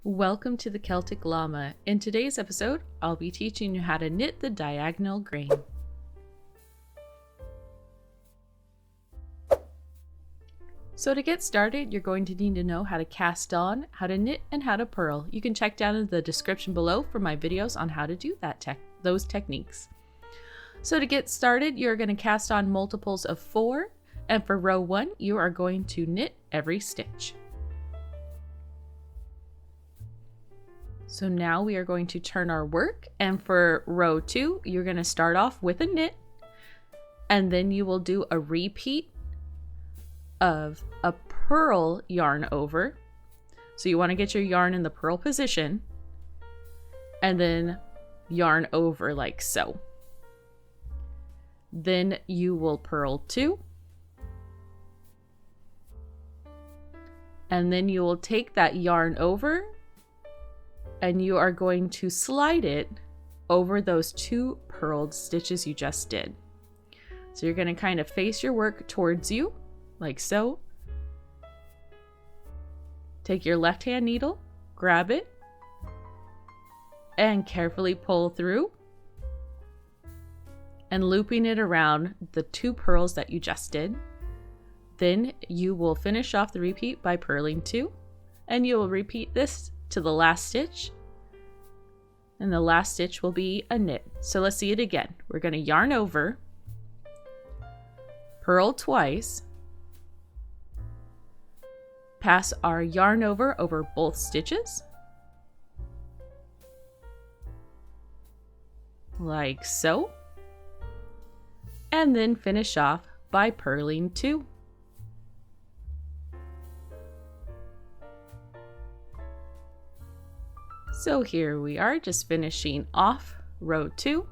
Welcome to the Celtic Llama. In today's episode, I'll be teaching you how to knit the diagonal grain. So to get started, you're going to need to know how to cast on, how to knit, and how to purl. You can check down in the description below for my videos on how to do those techniques. So to get started, you're going to cast on multiples of 4, and for row 1, you are going to knit every stitch. So now we are going to turn our work, and for row 2, you're going to start off with a knit, and then you will do a repeat of a purl yarn over. So you want to get your yarn in the purl position, and then yarn over like so. Then you will purl 2, and then you will take that yarn over and you are going to slide it over those 2 purled stitches you just did. So you're going to kind of face your work towards you, like so. Take your left hand needle, grab it, and carefully pull through, and looping it around the 2 purls that you just did. Then you will finish off the repeat by purling 2, and you will repeat this to the last stitch, and the last stitch will be a knit. So let's see it again. We're going to yarn over, purl twice, pass our yarn over both stitches, like so, and then finish off by purling 2. So here we are, just finishing off row 2.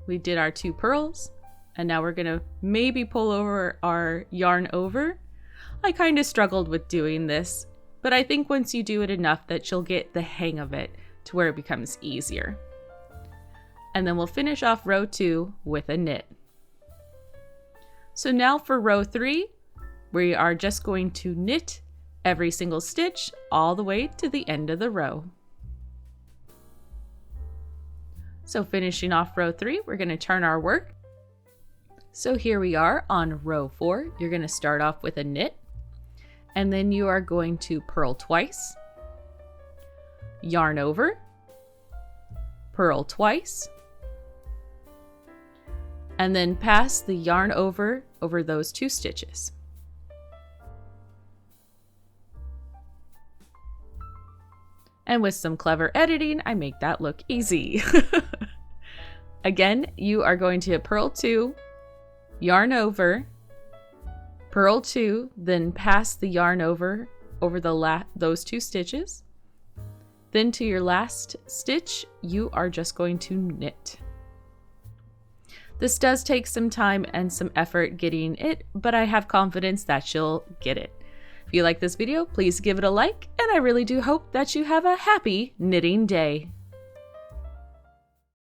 We did our 2 purls, and now we're gonna maybe pull over our yarn over. I kind of struggled with doing this, but I think once you do it enough that you'll get the hang of it to where it becomes easier. And then we'll finish off row 2 with a knit. So now for row 3, we are just going to knit every single stitch all the way to the end of the row. So finishing off row 3, we're going to turn our work. So here we are on row 4. You're going to start off with a knit, and then you are going to purl twice, yarn over, purl twice, and then pass the yarn over those 2 stitches. And with some clever editing, I make that look easy. Again, you are going to purl 2, yarn over, purl 2, then pass the yarn over those 2 stitches. Then to your last stitch, you are just going to knit. This does take some time and some effort getting it, but I have confidence that you'll get it. If you like this video, please give it a like, and I really do hope that you have a happy knitting day.